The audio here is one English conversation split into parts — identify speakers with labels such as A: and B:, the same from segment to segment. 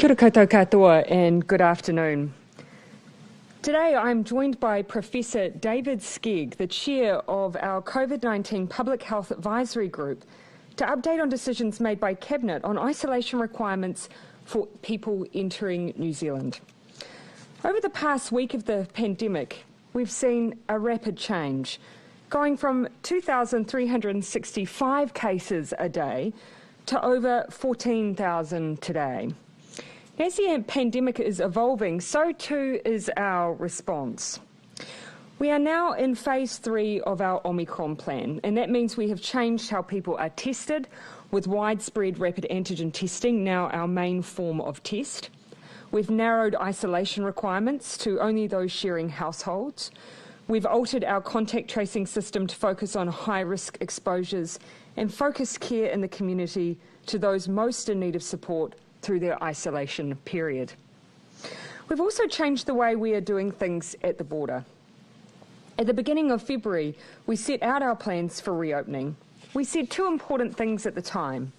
A: Kia ora koutou katoa and good afternoon. Today I'm joined by Professor David Skegg, the chair of our COVID-19 Public Health Advisory Group, to update on decisions made by Cabinet on isolation requirements for people entering New Zealand. Over the past week of the pandemic, we've seen a rapid change, going from 2,365 cases a day to over 14,000 today. As the pandemic is evolving, so too is our response. We are now in phase 3 of our Omicron plan, and that means we have changed how people are tested, with widespread rapid antigen testing now our main form of test. We've narrowed isolation requirements to only those sharing households. We've altered our contact tracing system to focus on high-risk exposures and focused care in the community to those most in need of support through their isolation period. We've also changed the way we are doing things at the border. At the beginning of February, we set out our plans for reopening. We said two important things at the time.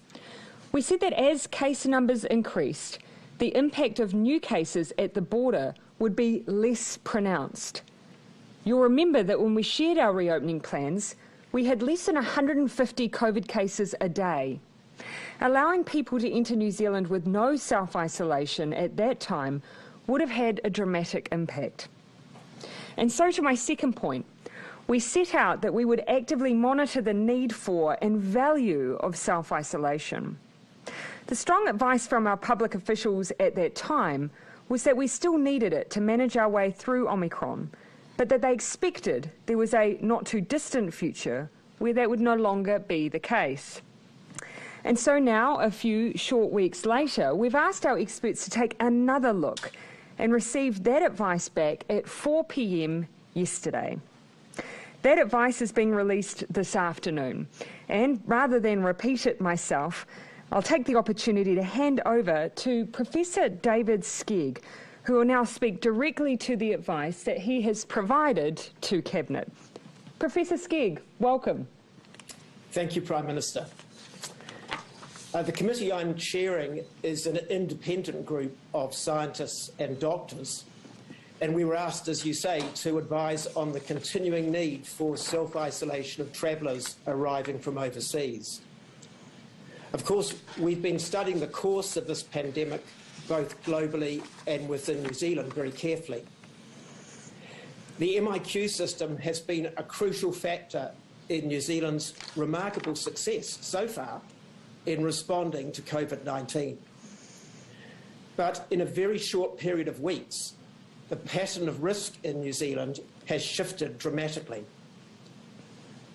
A: We said that as case numbers increased, the impact of new cases at the border would be less pronounced. You'll remember that when we shared our reopening plans, we had less than 150 COVID cases a day. Allowing people to enter New Zealand with no self-isolation at that time would have had a dramatic impact. And so to my second point, we set out that we would actively monitor the need for and value of self-isolation. The strong advice from our public officials at that time was that we still needed it to manage our way through Omicron, but that they expected there was a not too distant future where that would no longer be the case. And so now, a few short weeks later, we've asked our experts to take another look and received that advice back at 4 p.m. yesterday. That advice is being released this afternoon, and rather than repeat it myself, I'll take the opportunity to hand over to Professor David Skegg, who will now speak directly to the advice that he has provided to Cabinet. Professor Skegg, welcome.
B: Thank you, Prime Minister. The committee I'm chairing is an independent group of scientists and doctors, and we were asked, as you say, to advise on the continuing need for self-isolation of travellers arriving from overseas. Of course, we've been studying the course of this pandemic, both globally and within New Zealand, very carefully. The MIQ system has been a crucial factor in New Zealand's remarkable success so far in responding to COVID-19. But in a very short period of weeks, the pattern of risk in New Zealand has shifted dramatically.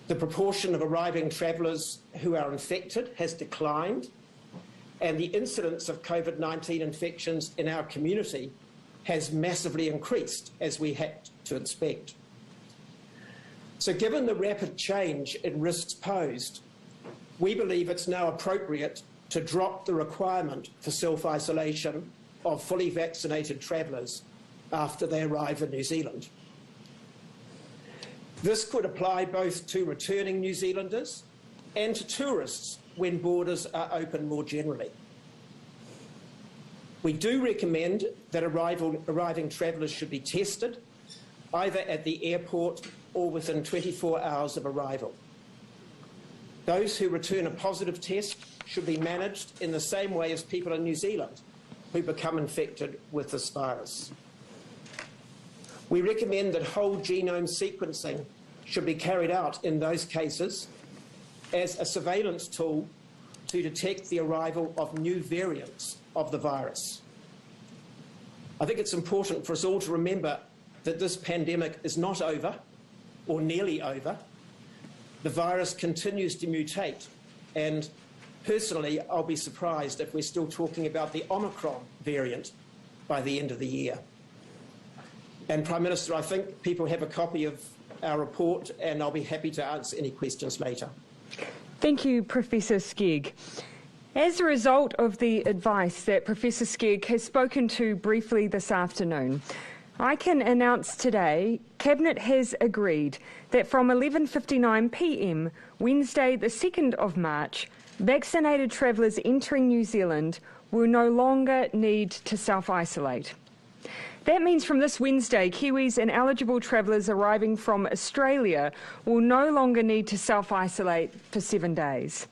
B: The proportion of arriving travellers who are infected has declined, and the incidence of COVID-19 infections in our community has massively increased, as we had to expect. So given the rapid change in risks posed, we believe it's now appropriate to drop the requirement for self-isolation of fully vaccinated travellers after they arrive in New Zealand. This could apply both to returning New Zealanders and to tourists when borders are open more generally. We do recommend that arriving travellers should be tested, either at the airport or within 24 hours of arrival. Those who return a positive test should be managed in the same way as people in New Zealand who become infected with this virus. We recommend that whole genome sequencing should be carried out in those cases as a surveillance tool to detect the arrival of new variants of the virus. I think it's important for us all to remember that this pandemic is not over, or nearly over. The virus continues to mutate, and personally, I'll be surprised if we're still talking about the Omicron variant by the end of the year. And Prime Minister, I think people have a copy of our report, and I'll be happy to answer any questions later.
A: Thank you, Professor Skegg. As a result of the advice that Professor Skegg has spoken to briefly this afternoon, I can announce today Cabinet has agreed that from 11:59 p.m. Wednesday the 2nd of March, vaccinated travellers entering New Zealand will no longer need to self-isolate. That means from this Wednesday, Kiwis and eligible travellers arriving from Australia will no longer need to self-isolate for 7 days.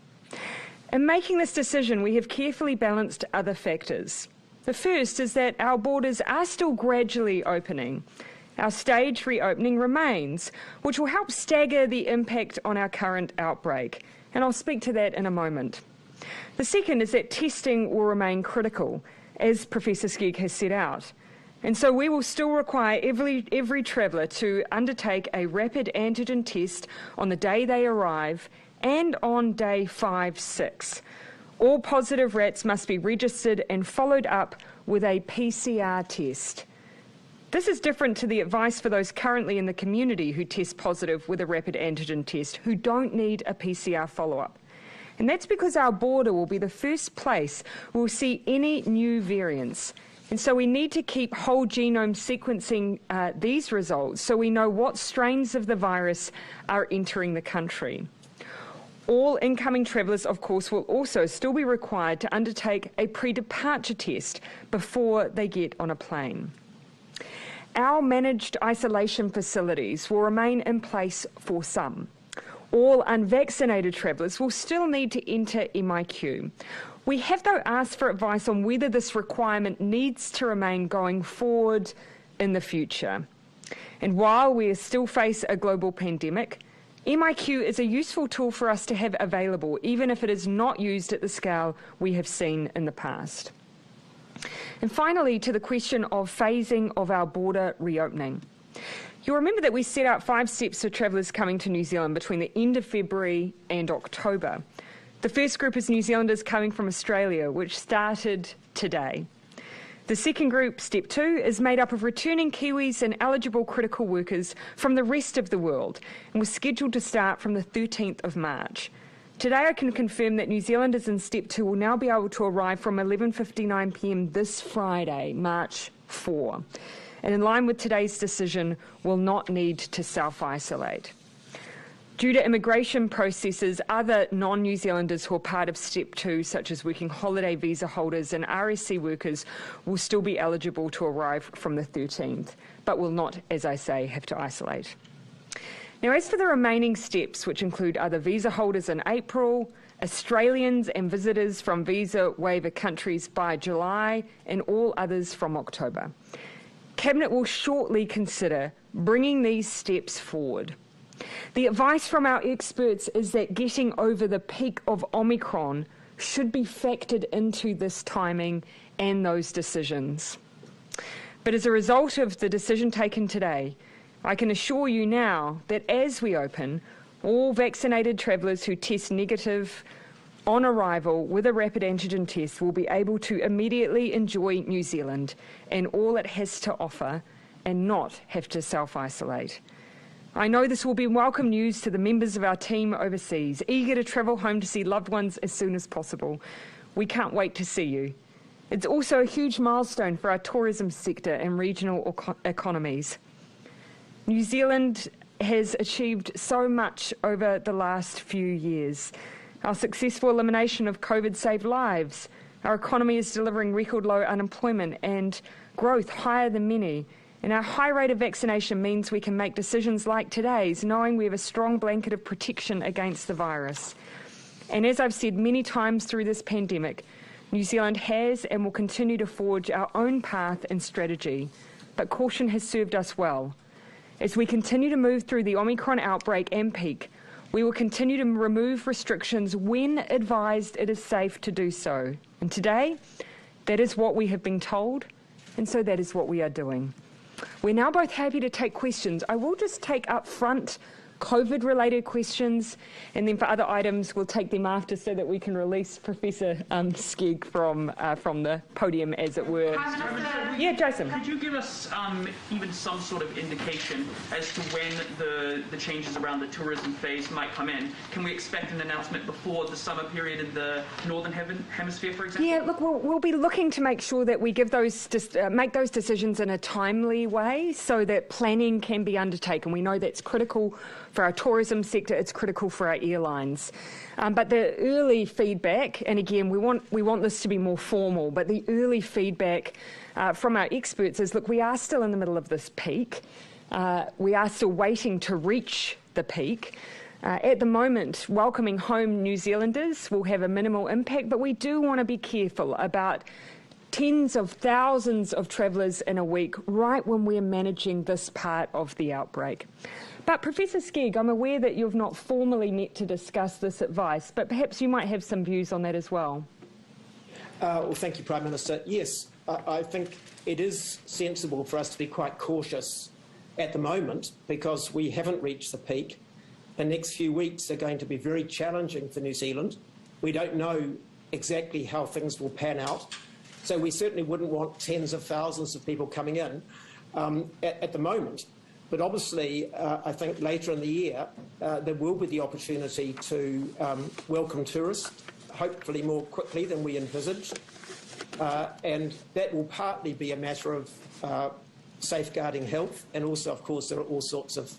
A: In making this decision, we have carefully balanced other factors. The first is that our borders are still gradually opening. Our staged reopening remains, which will help stagger the impact on our current outbreak, and I'll speak to that in a moment. The second is that testing will remain critical, as Professor Skegg has set out. And so we will still require every traveller to undertake a rapid antigen test on the day they arrive and on day 5, 6. All positive rats must be registered and followed up with a PCR test. This is different to the advice for those currently in the community who test positive with a rapid antigen test, who don't need a PCR follow-up. And that's because our border will be the first place we'll see any new variants. And so we need to keep whole genome sequencing these results so we know what strains of the virus are entering the country. All incoming travellers, of course, will also still be required to undertake a pre-departure test before they get on a plane. Our managed isolation facilities will remain in place for some. All unvaccinated travellers will still need to enter MIQ. We have, though, asked for advice on whether this requirement needs to remain going forward in the future. And while we still face a global pandemic, MIQ is a useful tool for us to have available, even if it is not used at the scale we have seen in the past. And finally, to the question of phasing of our border reopening. You'll remember that we set out 5 steps for travellers coming to New Zealand between the end of February and October. The first group is New Zealanders coming from Australia, which started today. The second group, Step 2, is made up of returning Kiwis and eligible critical workers from the rest of the world and was scheduled to start from the 13th of March. Today I can confirm that New Zealanders in Step 2 will now be able to arrive from 11:59 p.m. this Friday, March 4, and in line with today's decision will not need to self-isolate. Due to immigration processes, other non-New Zealanders who are part of Step 2, such as working holiday visa holders and RSC workers, will still be eligible to arrive from the 13th, but will not, as I say, have to isolate. Now, as for the remaining steps, which include other visa holders in April, Australians and visitors from visa waiver countries by July, and all others from October, Cabinet will shortly consider bringing these steps forward. The advice from our experts is that getting over the peak of Omicron should be factored into this timing and those decisions. But as a result of the decision taken today, I can assure you now that as we open, all vaccinated travellers who test negative on arrival with a rapid antigen test will be able to immediately enjoy New Zealand and all it has to offer and not have to self-isolate. I know this will be welcome news to the members of our team overseas, eager to travel home to see loved ones as soon as possible. We can't wait to see you. It's also a huge milestone for our tourism sector and regional economies. New Zealand has achieved so much over the last few years. Our successful elimination of COVID saved lives. Our economy is delivering record low unemployment and growth higher than many. And our high rate of vaccination means we can make decisions like today's, knowing we have a strong blanket of protection against the virus. And as I've said many times through this pandemic, New Zealand has and will continue to forge our own path and strategy. But caution has served us well. As we continue to move through the Omicron outbreak and peak, we will continue to remove restrictions when advised it is safe to do so. And today, that is what we have been told, and so that is what we are doing. We're now both happy to take questions. I will just take up front COVID-related questions, and then for other items, we'll take them after so that we can release Professor Skegg from the podium, as it were. Yeah, Jason.
C: Could you give us even some sort of indication as to when the changes around the tourism phase might come in? Can we expect an announcement before the summer period in the Northern Hemisphere, for example?
A: Yeah, look, we'll be looking to make sure that we give make those decisions in a timely way so that planning can be undertaken. We know that's critical for our tourism sector, it's critical for our airlines. But the early feedback, and again, we want this to be more formal, but the early feedback from our experts is, look, we are still in the middle of this peak. We are still waiting to reach the peak. At the moment, welcoming home New Zealanders will have a minimal impact, but we do want to be careful about tens of thousands of travellers in a week right when we're managing this part of the outbreak. But Professor Skegg, I'm aware that you've not formally met to discuss this advice, but perhaps you might have some views on that as well.
B: Well, thank you, Prime Minister. Yes, I think it is sensible for us to be quite cautious at the moment because we haven't reached the peak. The next few weeks are going to be very challenging for New Zealand. We don't know exactly how things will pan out. So we certainly wouldn't want tens of thousands of people coming in at the moment. But obviously, I think later in the year, there will be the opportunity to welcome tourists, hopefully more quickly than we envisaged. And that will partly be a matter of safeguarding health. And also, of course, there are all sorts of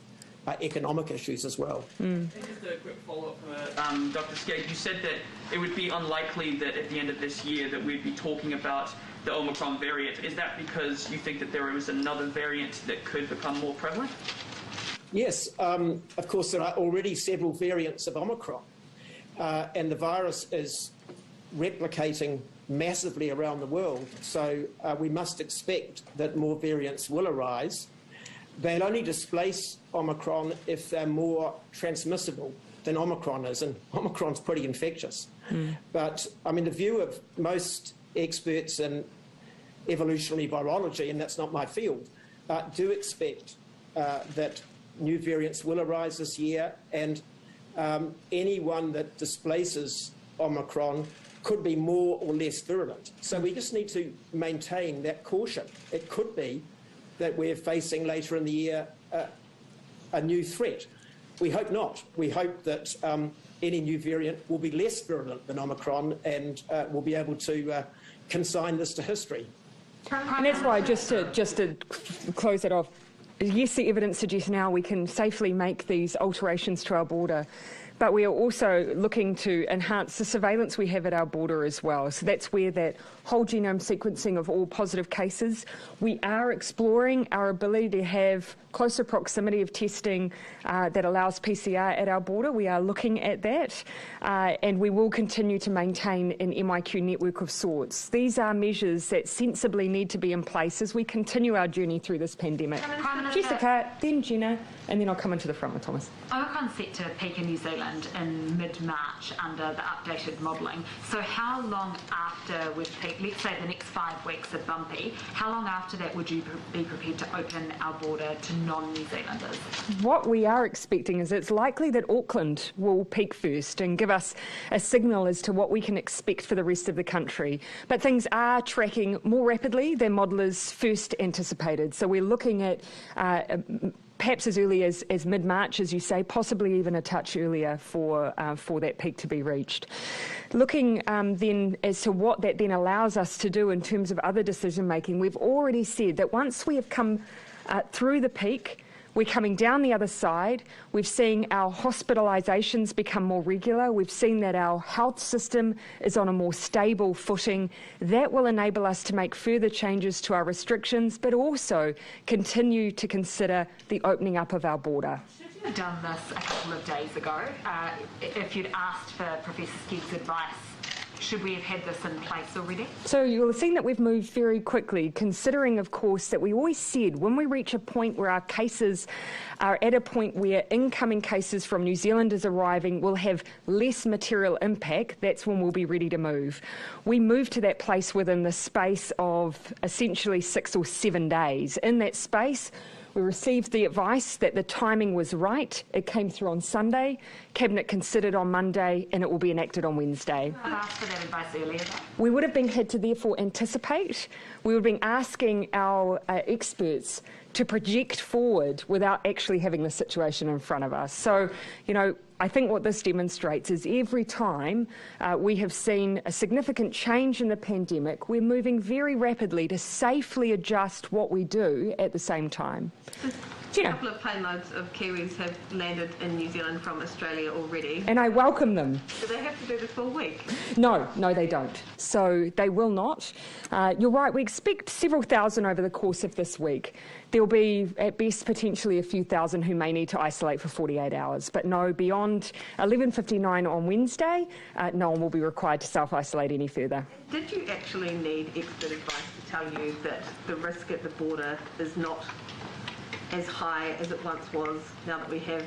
B: economic issues as well.
C: And just a quick follow-up for Dr. Skegg. You said that it would be unlikely that at the end of this year that we'd be talking about the Omicron variant. Is that because you think that there was another variant that could become more prevalent?
B: Yes, of course there are already several variants of Omicron and the virus is replicating massively around the world, so we must expect that more variants will arise. They'll only displace Omicron if they're more transmissible than Omicron is, and Omicron's pretty infectious. But, I mean, the view of most experts in evolutionary virology, and that's not my field, do expect that new variants will arise this year, and any one that displaces Omicron could be more or less virulent. So we just need to maintain that caution. It could be that we're facing later in the year a new threat. We hope not. We hope that any new variant will be less virulent than Omicron and we'll be able to consign this to history.
A: And that's why, just to close it off, yes, the evidence suggests now we can safely make these alterations to our border, but we are also looking to enhance the surveillance we have at our border as well. So that's where that whole genome sequencing of all positive cases, we are exploring our ability to have closer proximity of testing that allows PCR at our border. We are looking at that, and we will continue to maintain an MIQ network of sorts. These are measures that sensibly need to be in place as we continue our journey through this pandemic. Jessica, then Jenna, and then I'll come into the front with Thomas.
D: Omicron's set to peak in New Zealand in mid-March under the updated modelling. So how long after we've peaked, let's say the next 5 weeks are bumpy, how long after that would you be prepared to open our border to non-New Zealanders?
A: What we are expecting is it's likely that Auckland will peak first and give us a signal as to what we can expect for the rest of the country. But things are tracking more rapidly than modellers first anticipated. So we're looking at perhaps as early as mid-March, as you say, possibly even a touch earlier for that peak to be reached. Looking then as to what that then allows us to do in terms of other decision making, we've already said that once we have come through the peak, we're coming down the other side. We've seen our hospitalisations become more regular. We've seen that our health system is on a more stable footing. That will enable us to make further changes to our restrictions, but also continue to consider the opening up of our border.
D: Should you have done this a couple of days ago? If you'd asked for Professor Skegg's advice, should we have had this in place already?
A: So you'll have seen that we've moved very quickly, considering, of course, that we always said when we reach a point where our cases are at a point where incoming cases from New Zealanders arriving will have less material impact, that's when we'll be ready to move. We moved to that place within the space of essentially 6 or 7 days. In that space, we received the advice that the timing was right. It came through on Sunday. Cabinet considered on Monday, and it will be enacted on Wednesday.
D: I've asked for that advice earlier.
A: We would have had to therefore anticipate. We would have been asking our experts to project forward without actually having the situation in front of us. So, you know, I think what this demonstrates is every time we have seen a significant change in the pandemic, we're moving very rapidly to safely adjust what we do at the same time. Gina.
E: A couple of plane loads of Kiwis have landed in New Zealand from Australia already.
A: And I welcome them.
E: Do they have to do the full week?
A: No, they don't. So they will not. You're right, we expect several thousand over the course of this week. There'll be, at best, potentially a few thousand who may need to isolate for 48 hours. But no, beyond 11:59 on Wednesday, no one will be required to self-isolate any further.
E: Did you actually need expert advice to tell you that the risk at the border is not as high as it once was, now that we have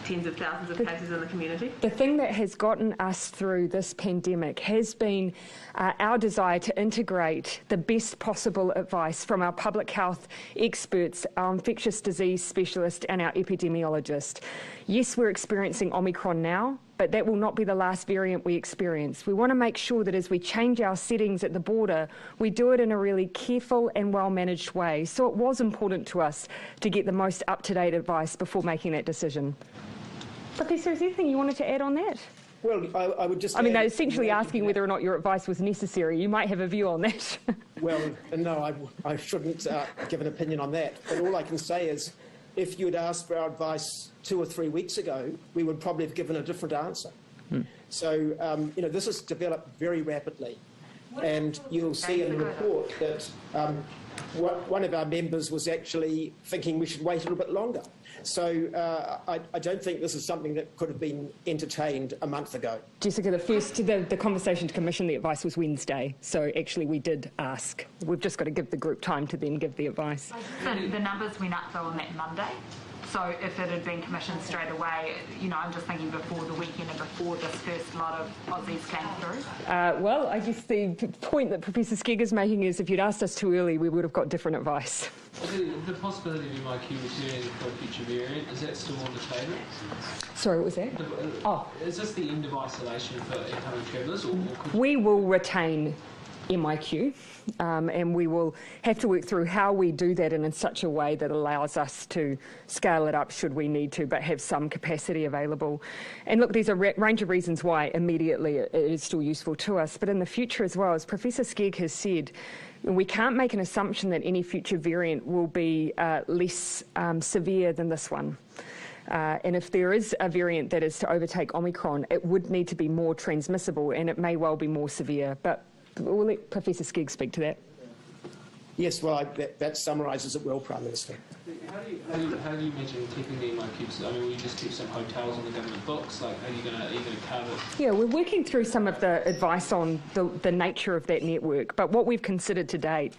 E: tens of thousands of cases in the community?
A: The thing that has gotten us through this pandemic has been our desire to integrate the best possible advice from our public health experts, our infectious disease specialist and our epidemiologist. Yes, we're experiencing Omicron now, but that will not be the last variant we experience. We want to make sure that as we change our settings at the border, we do it in a really careful and well-managed way. So it was important to us to get the most up-to-date advice before making that decision. Professor, is there anything you wanted to add on that?
B: Well, I would just...
A: I mean, they're essentially asking whether or not your advice was necessary. You might have a view on that.
B: Well, no, I shouldn't give an opinion on that. But all I can say is, if you had asked for our advice 2 or 3 weeks ago, we would probably have given a different answer. So, this has developed very rapidly. And you'll see in the report that one of our members was actually thinking we should wait a little bit longer. So I don't think this is something that could have been entertained a month ago.
A: Jessica, the conversation to commission the advice was Wednesday, so actually we did ask. We've just got to give the group time to then give the advice.
D: The numbers went up though on that Monday. So if it had been commissioned straight away, I'm just thinking before the weekend and before this first lot of Aussies came through.
A: Well, I guess the point that Professor Skegg is making is if you'd asked us too early, we would have got different advice.
F: The possibility of MIQ returning for a future variant, is that still on the table?
A: Sorry, what was that?
F: Is this the end of isolation for incoming travellers? Or
A: we will retain MIQ, and we will have to work through how we do that in such a way that allows us to scale it up should we need to, but have some capacity available. And look, there's a range of reasons why immediately it is still useful to us, but in the future as well, as Professor Skegg has said, we can't make an assumption that any future variant will be less severe than this one. And if there is a variant that is to overtake Omicron, it would need to be more transmissible and it may well be more severe. But we'll let Professor Skegg speak to that.
B: Yes, well, that summarises it well, Prime Minister.
F: How do you imagine keeping the MIQs? I mean, will you just keep some hotels on the government books? Like, are you going to carve it?
A: Yeah, we're working through some of the advice on the nature of that network, but what we've considered to date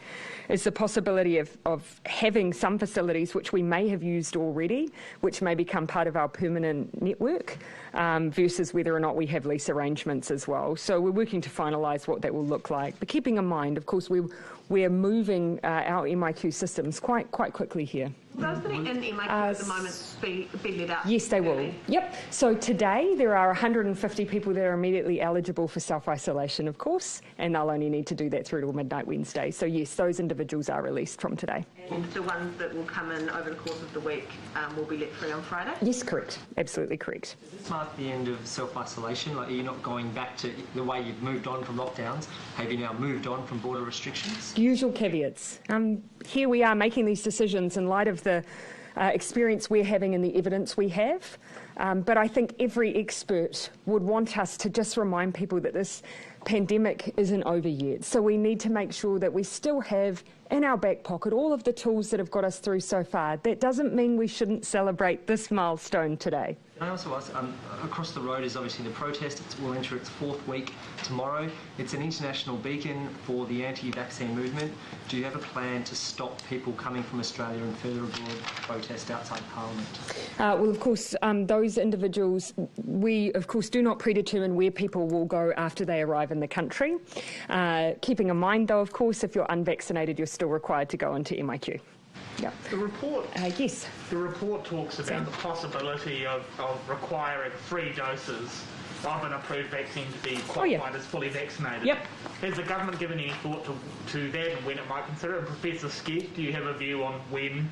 A: is the possibility of having some facilities which we may have used already, which may become part of our permanent network, versus whether or not we have lease arrangements as well. So we're working to finalise what that will look like. But keeping in mind, of course, we're moving our MIQ systems quite quickly here.
E: Those that are in MIQ at the moment be let out?
A: Yes, they will. Yep. So today there are 150 people that are immediately eligible for self-isolation, of course, and they'll only need to do that through till midnight Wednesday. So yes, those individuals are released from today.
E: And the ones that will come in over the course of the week will be let free on Friday?
A: Yes, correct. Absolutely correct.
G: Does this mark the end of self-isolation? Like, are you not going back to the way you've moved on from lockdowns? Have you now moved on from border restrictions?
A: Usual caveats. Here we are making these decisions in light of the experience we're having and the evidence we have. But I think every expert would want us to just remind people that this pandemic isn't over yet. So we need to make sure that we still have in our back pocket all of the tools that have got us through so far. That doesn't mean we shouldn't celebrate this milestone today.
G: Can I also ask, across the road is obviously the protest. It will enter its 4th week tomorrow. It's an international beacon for the anti-vaccine movement. Do you have a plan to stop people coming from Australia and further abroad protest outside Parliament?
A: Well, of course, those individuals, we, of course, do not predetermine where people will go after they arrive in the country. Keeping in mind, though, of course, if you're unvaccinated, you're still required to go into MIQ. Yeah.
H: The report.
A: Yes.
H: The report talks about the possibility of requiring 3 doses of an approved vaccine to be qualified as fully vaccinated.
A: Yep.
H: Has the government given any thought to that and when it might consider it? Professor Skegg, do you have a view on when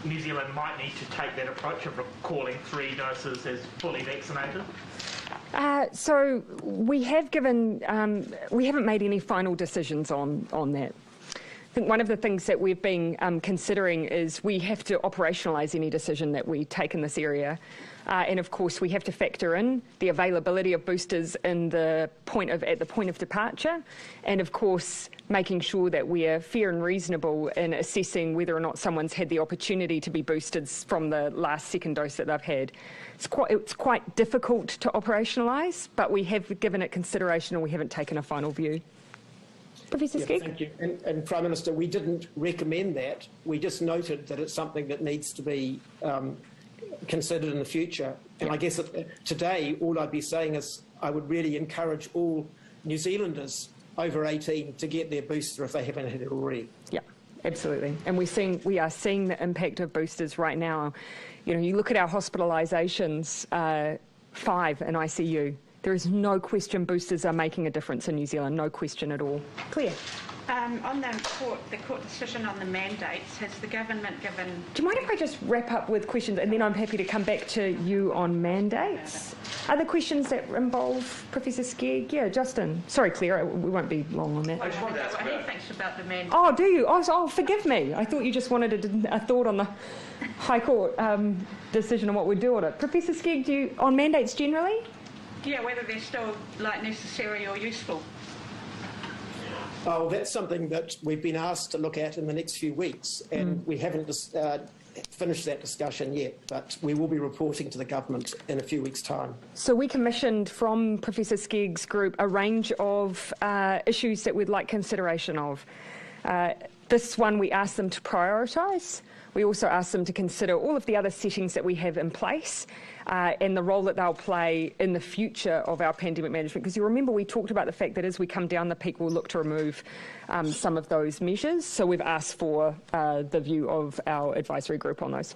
H: New Zealand might need to take that approach of calling 3 doses as fully vaccinated?
A: So we have given, we haven't made any final decisions on that. I think one of the things that we've been considering is we have to operationalise any decision that we take in this area. And of course, we have to factor in the availability of boosters at the point of departure, and of course, making sure that we are fair and reasonable in assessing whether or not someone's had the opportunity to be boosted from the last second dose that they've had. It's quite difficult to operationalise, but we have given it consideration and we haven't taken a final view. Professor Skegg?
B: Thank you. And Prime Minister, we didn't recommend that. We just noted that it's something that needs to be considered in the future. And I guess today, all I'd be saying is I would really encourage all New Zealanders over 18 to get their booster if they haven't had it already.
A: Yeah, absolutely. And we are seeing the impact of boosters right now. You know, you look at our hospitalisations, 5 in ICU. There is no question boosters are making a difference in New Zealand, no question at all. Claire?
I: On the court decision on the mandates, has the government given...
A: Do you mind if I just wrap up with questions and then I'm happy to come back to you on mandates? Other questions that involve Professor Skegg? Yeah, Justin. Sorry, Claire, we won't be long on that.
I: I just wanted to ask what he thinks about the mandates.
A: Oh, do you? Oh, forgive me. I thought you just wanted a thought on the High Court decision on what we do on it. Professor Skegg, on mandates generally?
I: Yeah, whether they're still necessary or useful.
B: Oh, that's something that we've been asked to look at in the next few weeks, and we haven't finished that discussion yet, but we will be reporting to the government in a few weeks' time.
A: So we commissioned from Professor Skegg's group a range of issues that we'd like consideration of. This one we asked them to prioritise. We also asked them to consider all of the other settings that we have in place and the role that they'll play in the future of our pandemic management. Because you remember we talked about the fact that as we come down the peak, we'll look to remove some of those measures. So we've asked for the view of our advisory group on those.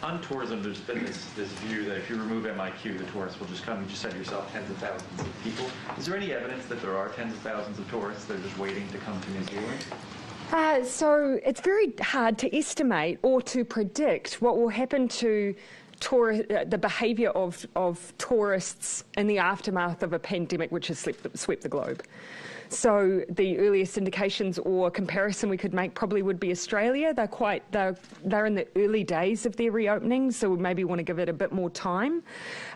J: On tourism, there's been this view that if you remove MIQ, the tourists will just come. You just said yourself, tens of thousands of people. Is there any evidence that there are tens of thousands of tourists that are just waiting to come to New Zealand?
A: So it's very hard to estimate or to predict what will happen to the behaviour of tourists in the aftermath of a pandemic which has swept the globe. So the earliest indications or comparison we could make probably would be Australia. They're in the early days of their reopening, so we maybe want to give it a bit more time.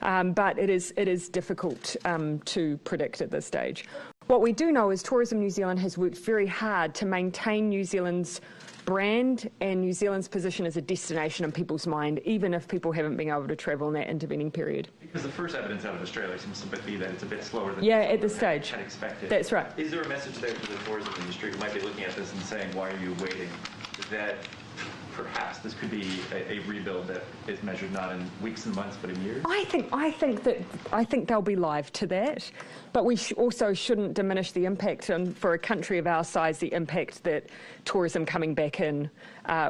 A: But it is difficult to predict at this stage. What we do know is Tourism New Zealand has worked very hard to maintain New Zealand's brand and New Zealand's position as a destination in people's mind, even if people haven't been able to travel in that intervening period.
J: Because the first evidence out of Australia seems to be that it's a bit slower than
A: at this stage
J: had expected.
A: That's right.
J: Is there a message there to the tourism industry who might be looking at this and saying, why are you waiting? That perhaps this could be a rebuild that is measured not in weeks and months but in years? I
A: think they'll be live to that, but we also shouldn't diminish the impact for a country of our size, the impact that tourism coming back in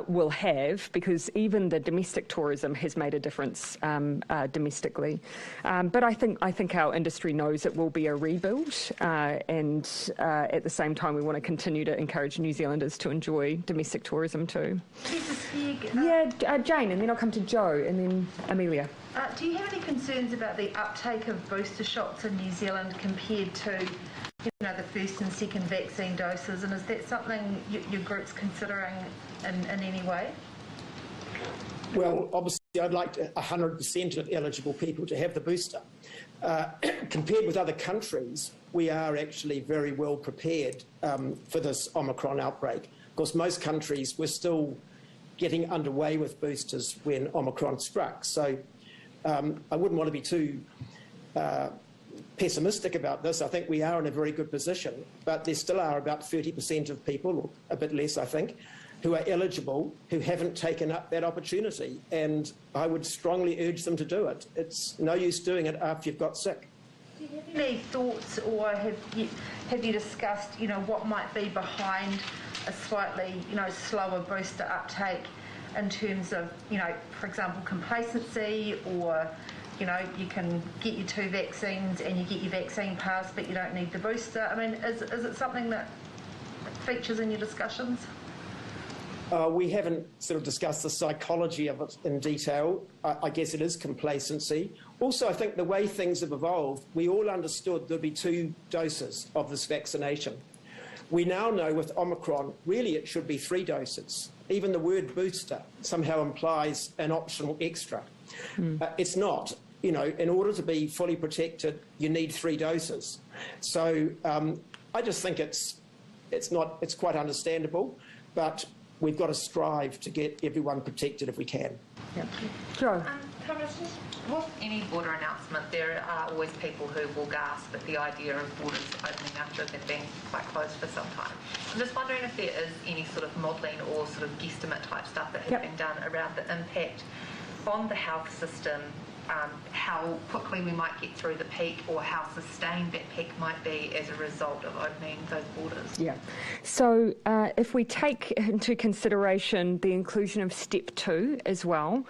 A: will have, because even the domestic tourism has made a difference domestically. But I think our industry knows it will be a rebuild, and at the same time we want to continue to encourage New Zealanders to enjoy domestic tourism too. Jane, and then I'll come to Joe, and then Amelia.
K: Do you have any concerns about the uptake of booster shots in New Zealand compared to, the first and second vaccine doses, and is that something your group's considering in any way?
B: Well, obviously, I'd like 100% of eligible people to have the booster. Compared with other countries, we are actually very well prepared for this Omicron outbreak. Of course, most countries were still getting underway with boosters when Omicron struck. So I wouldn't want to be too pessimistic about this. I think we are in a very good position, but there still are about 30% of people, or a bit less, I think, who are eligible, who haven't taken up that opportunity. And I would strongly urge them to do it. It's no use doing it after you've got sick.
K: Do you have any thoughts, or have you discussed, what might be behind a slightly, slower booster uptake in terms of, for example, complacency, or, you can get your 2 vaccines and you get your vaccine pass, but you don't need the booster? I mean, is it something that features in your discussions?
B: We haven't sort of discussed the psychology of it in detail. I guess it is complacency. Also, I think the way things have evolved, we all understood there'd be 2 doses of this vaccination. We now know with Omicron, really it should be 3 doses. Even the word booster somehow implies an optional extra. It's not. You know, in order to be fully protected, you need 3 doses. So I just think it's quite understandable, but we've got to strive to get everyone protected if we can.
A: Yep. Joe.
L: Thomas, just with any border announcement, there are always people who will gasp at the idea of borders opening after they've been quite closed for some time. I'm just wondering if there is any sort of modelling or sort of guesstimate type stuff that has been done around the impact on the health system, how quickly we might get through the peak or how sustained that peak might be as a result of opening those borders.
A: Yeah. So if we take into consideration the inclusion of step 2 as well,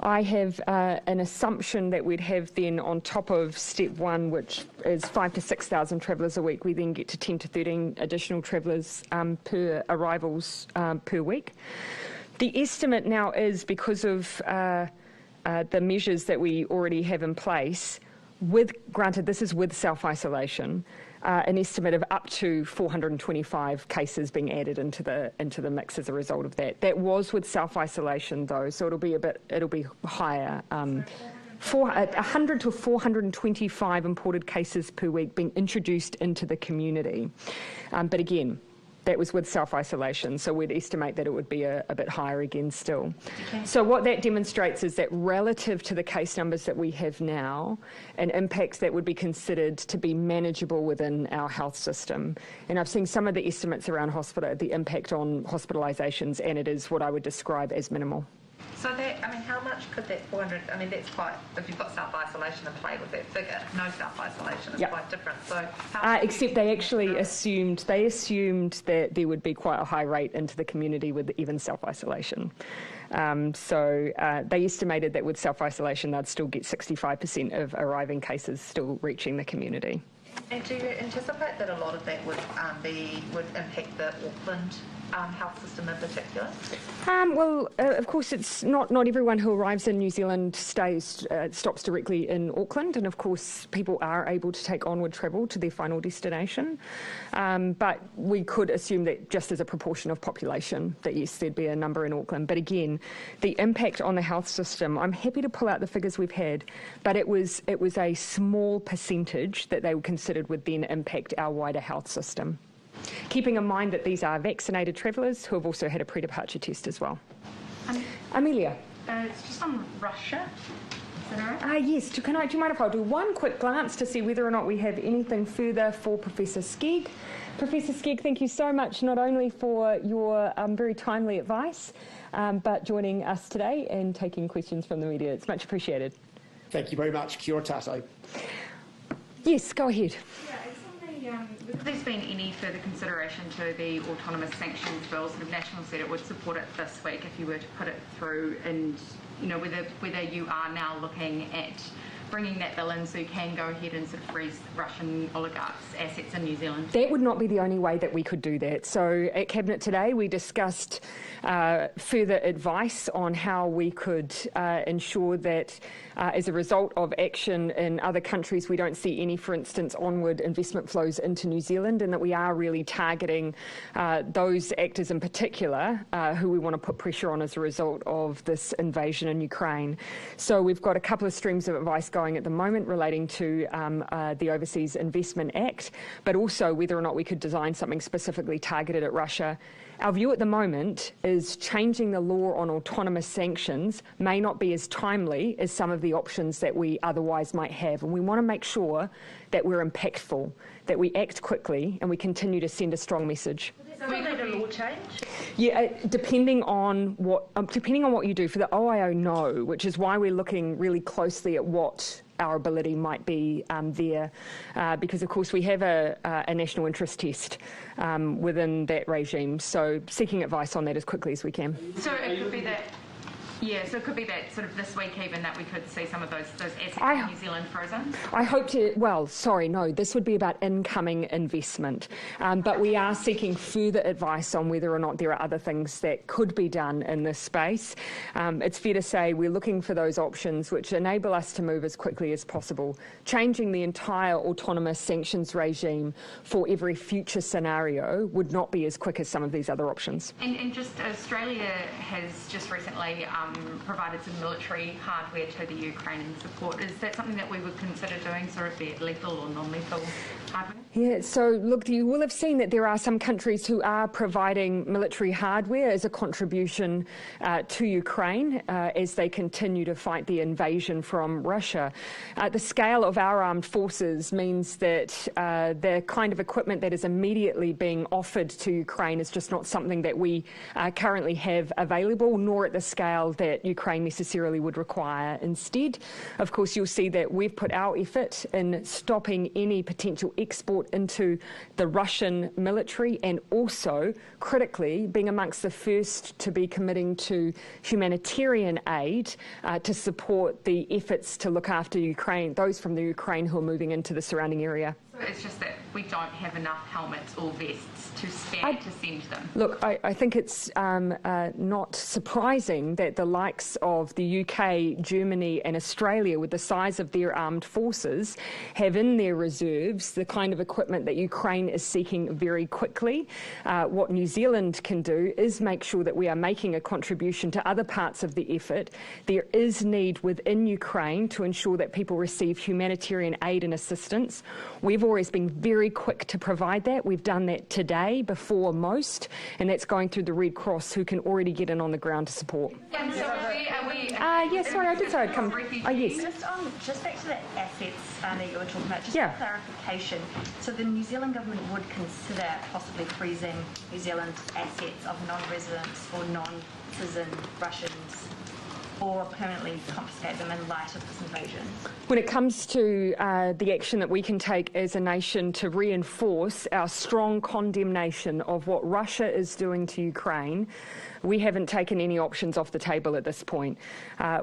A: I have an assumption that we'd have then on top of step 1, which is 5,000 to 6,000 travellers a week, we then get to 10 to 13 additional travellers per arrivals per week. The estimate now is because of the measures that we already have in place, granted this is with self-isolation, an estimate of up to 425 cases being added into the mix as a result of that. That was with self-isolation though, so it'll be higher. 100 to 425 imported cases per week being introduced into the community, but again, that was with self-isolation, so we'd estimate that it would be a bit higher again still. So what that demonstrates is that relative to the case numbers that we have now, an impact that would be considered to be manageable within our health system. And I've seen some of the estimates around the impact on hospitalisations, and it is what I would describe as minimal.
L: So that, I mean, how much could that 400, I mean, that's quite, if you've got self-isolation and play with that figure, no self-isolation is quite different. So
A: except they actually assumed that there would be quite a high rate into the community with even self-isolation. So they estimated that with self-isolation they'd still get 65% of arriving cases still reaching the community.
L: And do you anticipate that a lot of that would impact the Auckland health system in particular?
A: Well, of course, it's not everyone who arrives in New Zealand stops directly in Auckland, and of course, people are able to take onward travel to their final destination. But we could assume that just as a proportion of population, that yes, there'd be a number in Auckland. But again, the impact on the health system, I'm happy to pull out the figures we've had, but it was a small percentage that they were considered would then impact our wider health system. Keeping in mind that these are vaccinated travellers who have also had a pre-departure test as well. Amelia?
M: It's just on Russia. Is that all right?
A: Yes. Do you mind if I do one quick glance to see whether or not we have anything further for Professor Skegg? Professor Skegg, thank you so much not only for your very timely advice, but joining us today and taking questions from the media. It's much appreciated.
B: Thank you very much. Kia ora tātou.
A: Yes, go ahead.
M: If there's been any further consideration to the autonomous sanctions bill, sort of National said it would support it this week if you were to put it through, and you know whether you are now looking at bringing that bill in so you can go ahead and sort of freeze Russian oligarchs' assets in New Zealand? That would not be the only way that we could do that. So at Cabinet today we discussed further advice on how we could ensure that as a result of action in other countries we don't see any, for instance, onward investment flows into New Zealand, and that we are really targeting those actors in particular who we want to put pressure on as a result of this invasion in Ukraine. So we've got a couple of streams of advice going at the moment relating to the Overseas Investment Act, but also whether or not we could design something specifically targeted at Russia. Our view at the moment is changing the law on autonomous sanctions may not be as timely as some of the options that we otherwise might have, and we want to make sure that we're impactful, that we act quickly, and we continue to send a strong message.
K: So we need a law change?
A: Yeah, depending on what you do. For the OIO, no, which is why we're looking really closely at what our ability might be there, because of course we have a national interest test within that regime, so seeking advice on that as quickly as we can.
M: So it could be that Yeah, so it could be that sort of this week even that we could see some of those assets in New Zealand frozen?
A: I hope to, well, sorry, no, this would be about incoming investment. But we are seeking further advice on whether or not there are other things that could be done in this space. It's fair to say we're looking for those options which enable us to move as quickly as possible. Changing the entire autonomous sanctions regime for every future scenario would not be as quick as some of these other options.
M: And just Australia has just recently provided some military hardware to the Ukrainian support. Is that something that we would consider doing, sort of be it lethal or non-lethal hardware?
A: Yeah, so look, you will have seen that there are some countries who are providing military hardware as a contribution to Ukraine as they continue to fight the invasion from Russia. The scale of our armed forces means that the kind of equipment that is immediately being offered to Ukraine is just not something that we currently have available, nor at the scale that Ukraine necessarily would require. Instead, of course, you'll see that we've put our effort in stopping any potential export into the Russian military, and also, critically, being amongst the first to be committing to humanitarian aid to support the efforts to look after Ukraine, those from the Ukraine who are moving into the surrounding area.
M: It's just that we don't have enough helmets or vests to spare to send them.
A: Look, I think it's not surprising that the likes of the UK, Germany and Australia, with the size of their armed forces, have in their reserves the kind of equipment that Ukraine is seeking very quickly. What New Zealand can do is make sure that we are making a contribution to other parts of the effort. There is need within Ukraine to ensure that people receive humanitarian aid and assistance. We've always been very quick to provide that. We've done that today before most, and that's going through the Red Cross, who can already get in on the ground to support. Yes, sorry, I did say I'd come. Yes.
N: Just back to the assets that you were talking about, just for clarification. So the New Zealand government would consider possibly freezing New Zealand's assets of non-residents or non-citizen Russians, or permanently confiscate them in light of this invasion?
A: When it comes to the action that we can take as a nation to reinforce our strong condemnation of what Russia is doing to Ukraine, we haven't taken any options off the table at this point.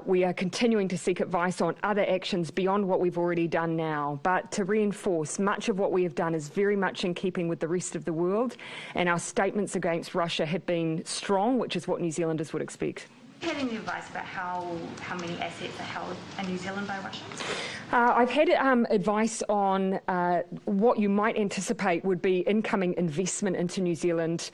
A: We are continuing to seek advice on other actions beyond what we've already done now, but to reinforce, much of what we have done is very much in keeping with the rest of the world, and our statements against Russia have been strong, which is what New Zealanders would expect.
N: Have you had any advice about how many assets are held in New Zealand by Russians?
A: I've had advice on what you might anticipate would be incoming investment into New Zealand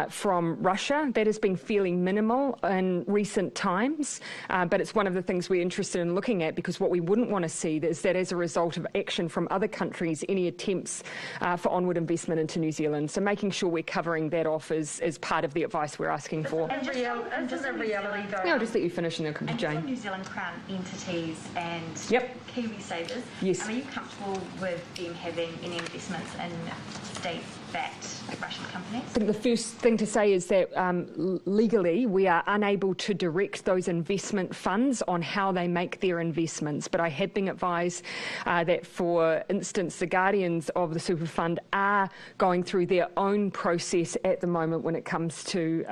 A: from Russia. That has been fairly minimal in recent times, but it's one of the things we're interested in looking at, because what we wouldn't want to see is that as a result of action from other countries, any attempts for onward investment into New Zealand. So making sure we're covering that off is part of the advice we're asking for.
N: And just a reality though.
A: Yeah, I'll just let you finish and then come to Jane.
N: And New Zealand Crown entities and Kiwi savers, are you comfortable with them having any investments in state-backed Russian companies?
A: I think the first thing to say is that legally we are unable to direct those investment funds on how they make their investments, but I have been advised that, for instance, the guardians of the super fund are going through their own process at the moment when it comes to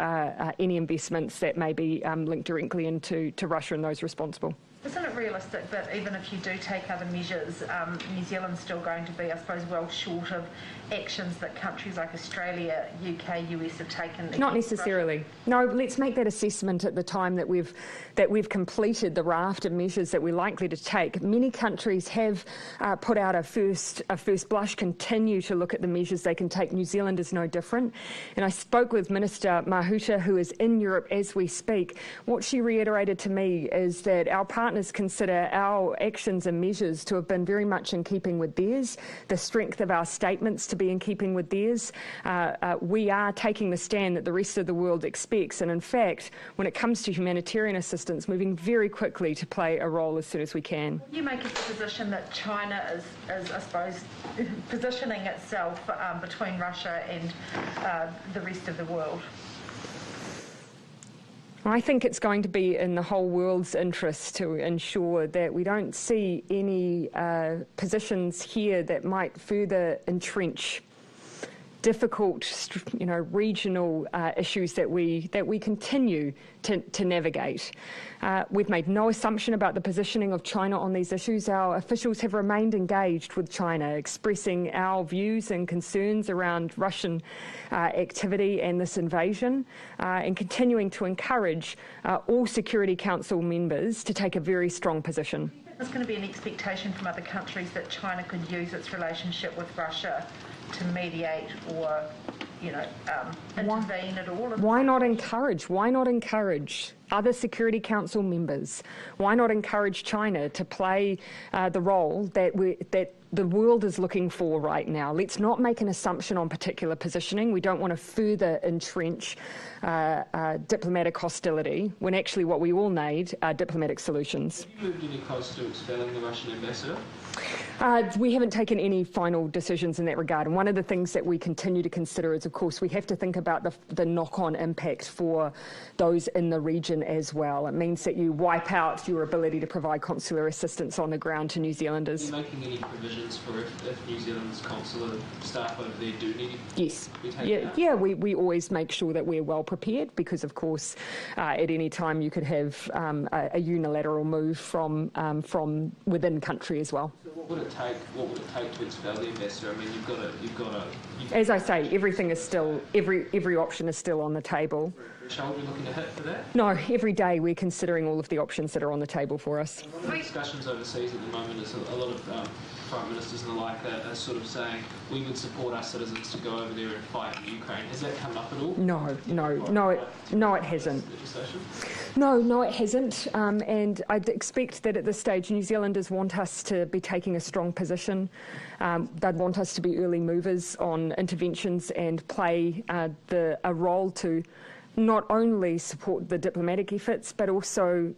A: any investments that may be linked directly into Russia and those responsible.
K: Isn't it realistic that even if you do take other measures, New Zealand's still going to be, I suppose, well short of actions that countries like Australia, UK, US have taken?
A: Not necessarily. No, let's make that assessment at the time that we've completed the raft of measures that we're likely to take. Many countries have put out a first blush, continue to look at the measures they can take. New Zealand is no different. And I spoke with Minister Mahuta, who is in Europe as we speak. What she reiterated to me is that our partners consider our actions and measures to have been very much in keeping with theirs, the strength of our statements to be in keeping with theirs. We are taking the stand that the rest of the world expects, and in fact, when it comes to humanitarian assistance, moving very quickly to play a role as soon as we can.
K: You make a position that China is I suppose, positioning itself between Russia and the rest of the world?
A: I think it's going to be in the whole world's interest to ensure that we don't see any positions here that might further entrench difficult, regional issues that we continue to navigate. We've made no assumption about the positioning of China on these issues. Our officials have remained engaged with China, expressing our views and concerns around Russian activity and this invasion, and continuing to encourage all Security Council members to take a very strong position.
K: There's going to be an expectation from other countries that China could use its relationship with Russia to mediate or, intervene at all?
A: Why not encourage other Security Council members? Why not encourage China to play the role that the world is looking for right now? Let's not make an assumption on particular positioning. We don't want to further entrench diplomatic hostility when actually what we all need are diplomatic solutions.
F: Have you moved any close to expelling the Russian ambassador?
A: We haven't taken any final decisions in that regard. And one of the things that we continue to consider is, of course, we have to think about the knock-on impact for those in the region as well. It means that you wipe out your ability to provide consular assistance on the ground to New Zealanders.
F: Are you making any provisions for if New Zealand's consular staff over there do need
A: Yes.
F: to be taken out?
A: Yeah, we always make sure that we're well prepared because, of course, at any time you could have a unilateral move from within country as well.
F: So what would it take to expel the ambassador? I mean, you've got to.
A: As I say, everything is still every option is still on the table.
F: Shall we be looking to hit for that?
A: No, every day we're considering all of the options that are on the table for us.
F: One of the discussions overseas at the moment is a lot of prime ministers and the like are sort of saying we would support our citizens to go over there and fight in Ukraine. Has that come up at all?
A: No, it hasn't. No, it hasn't. And I'd expect that at this stage New Zealanders want us to be taking a strong position. They'd want us to be early movers on interventions and play a role to not only support the diplomatic efforts, but also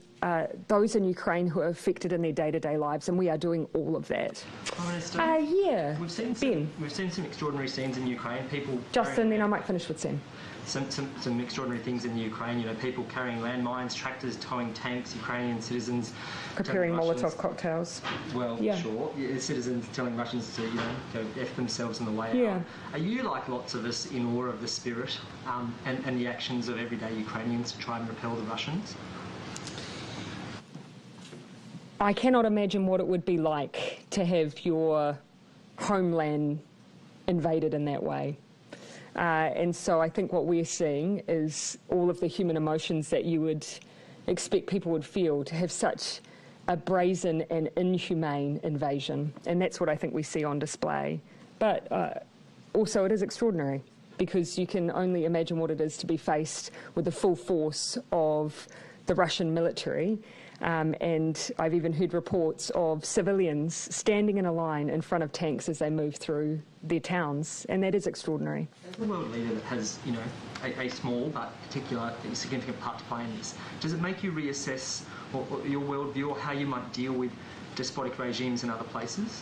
A: those in Ukraine who are affected in their day-to-day lives, and we are doing all of that.
G: Prime Minister,
A: yeah.
G: We've seen some extraordinary scenes in Ukraine. People.
A: Justin, then I might finish with Sam.
G: Some extraordinary things in the Ukraine. People carrying landmines, tractors towing tanks, Ukrainian citizens
A: preparing Molotov cocktails.
G: Well, yeah. Sure. Yeah, citizens telling Russians to go F themselves on the way out. Are you, like lots of us, in awe of the spirit and the actions of everyday Ukrainians to try and repel the Russians?
A: I cannot imagine what it would be like to have your homeland invaded in that way. And so I think what we're seeing is all of the human emotions that you would expect people would feel to have such a brazen and inhumane invasion. And that's what I think we see on display. But also it is extraordinary because you can only imagine what it is to be faced with the full force of the Russian military. And I've even heard reports of civilians standing in a line in front of tanks as they move through their towns, and that is extraordinary.
G: As the world leader that has, a small but particular significant part to play in this, does it make you reassess your worldview or how you might deal with despotic regimes in other places?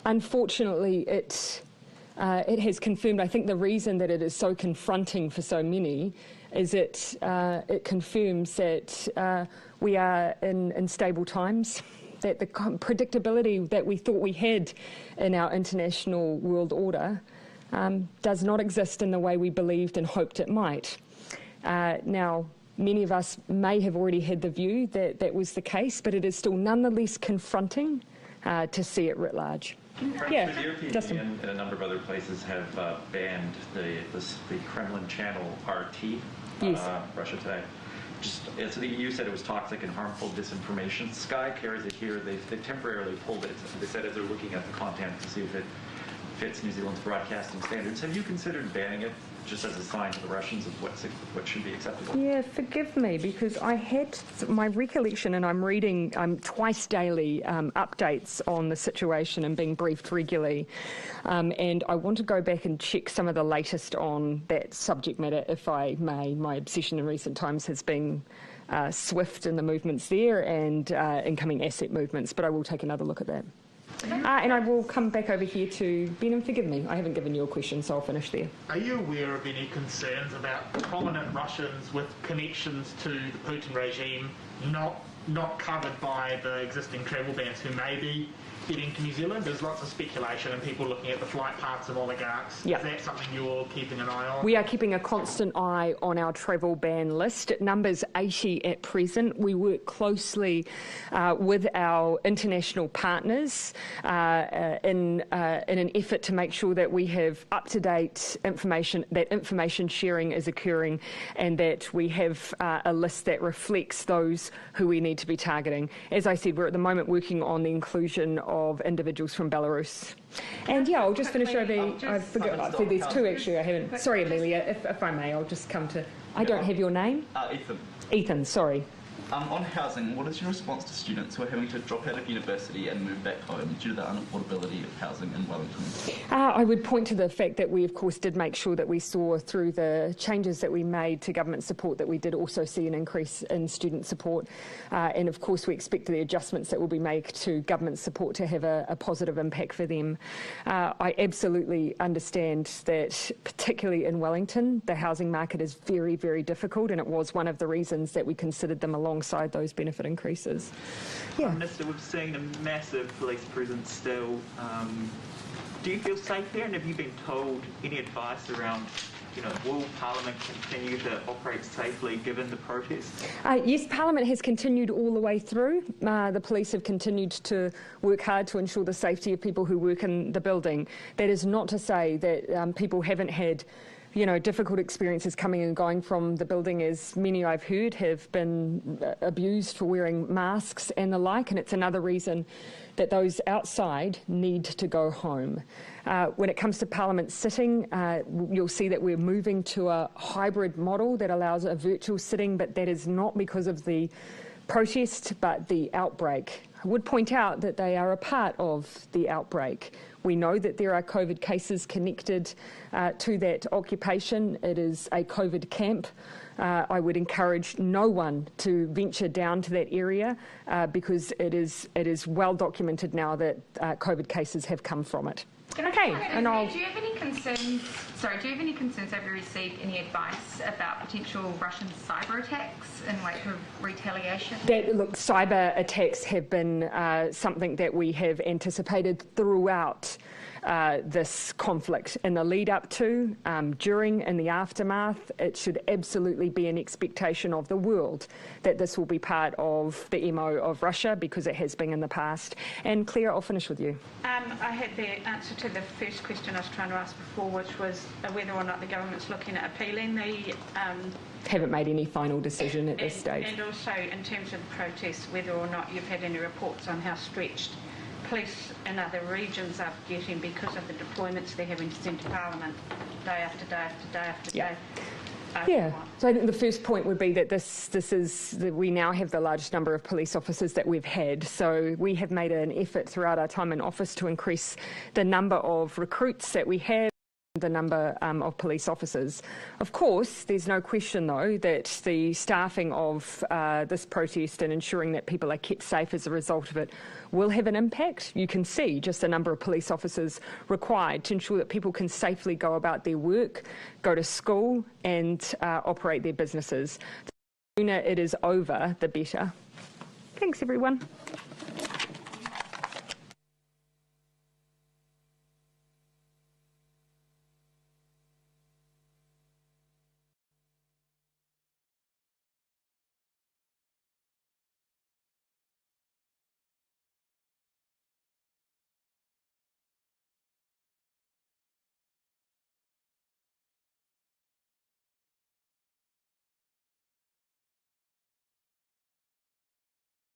A: Unfortunately, it has confirmed, I think the reason that it is so confronting for so many is it confirms that we are in stable times, that the predictability that we thought we had in our international world order does not exist in the way we believed and hoped it might. Now, many of us may have already had the view that that was the case, but it is still nonetheless confronting to see it writ large.
J: The European Union and a number of other places have banned the Kremlin channel RT, Russia Today. So the EU said it was toxic and harmful disinformation. Sky carries it here. They've temporarily pulled it. They said as they're looking at the content to see if it fits New Zealand's broadcasting standards. Have you considered banning it just as a sign to the Russians of what should be acceptable?
A: Yeah, forgive me, because I had my recollection, and I'm reading twice daily updates on the situation and being briefed regularly, and I want to go back and check some of the latest on that subject matter, if I may. My obsession in recent times has been SWIFT and the movements there and incoming asset movements, but I will take another look at that. And I will come back over here to Ben, and forgive me, I haven't given you a question, so I'll finish there.
H: Are you aware of any concerns about prominent Russians with connections to the Putin regime not covered by the existing travel bans who may be getting to New Zealand? There's lots of speculation and people looking at the flight paths of oligarchs.
A: Yep.
H: Is that something you're keeping an eye on?
A: We are keeping a constant eye on our travel ban list. It numbers 80 at present. We work closely with our international partners in an effort to make sure that we have up-to-date information, that information sharing is occurring, and that we have a list that reflects those who we need to be targeting. As I said, we're at the moment working on the inclusion of individuals from Belarus. And yeah, I'll just finish over. I forgot. There's two actually. I haven't. Sorry, Amelia. If I may, I'll just come to. I don't have your name.
O: Ethan.
A: Ethan. Sorry.
O: On housing, what is your response to students who are having to drop out of university and move back home due to the unaffordability of housing in Wellington?
A: I would point to the fact that we, of course, did make sure that we saw through the changes that we made to government support that we did also see an increase in student support. And, of course, we expect the adjustments that will be made to government support to have a positive impact for them. I absolutely understand that, particularly in Wellington, the housing market is very, very difficult, and it was one of the reasons that we considered them alongside those benefit increases. Yeah.
P: Minister, we've seen a massive police presence still. Do you feel safe there, and have you been told any advice around, will Parliament continue to operate safely given the protests?
A: Yes, Parliament has continued all the way through. The police have continued to work hard to ensure the safety of people who work in the building. That is not to say that people haven't had difficult experiences coming and going from the building, as many I've heard have been abused for wearing masks and the like, and it's another reason that those outside need to go home. When it comes to Parliament sitting, you'll see that we're moving to a hybrid model that allows a virtual sitting, but that is not because of the protest, but the outbreak. I would point out that they are a part of the outbreak. We know that there are COVID cases connected to that occupation. It is a COVID camp. I would encourage no one to venture down to that area because it is well documented now that COVID cases have come from it. Okay, and
M: do you have any concerns? Sorry, do you have any concerns? Have you received any advice about potential Russian cyber attacks in wake of retaliation?
A: Look, cyber attacks have been something that we have anticipated throughout this conflict. In the lead up to, during, and the aftermath, it should absolutely be an expectation of the world that this will be part of the MO of Russia, because it has been in the past. And Claire, I'll finish with you.
I: I had the answer to the first question I was trying to ask before, which was whether or not the government's looking at appealing the...
A: Haven't made any final decision at this stage.
I: And also, in terms of the protests, whether or not you've had any reports on how stretched police in other regions are getting because of the deployments they're having to send to Parliament day after day after day after day.
A: Yeah, so I think the first point would be that we now have the largest number of police officers that we've had. So we have made an effort throughout our time in office to increase the number of recruits that we have, the number of police officers. Of course, there's no question, though, that the staffing of this protest and ensuring that people are kept safe as a result of it will have an impact. You can see just the number of police officers required to ensure that people can safely go about their work, go to school and operate their businesses. The sooner it is over, the better. Thanks, everyone.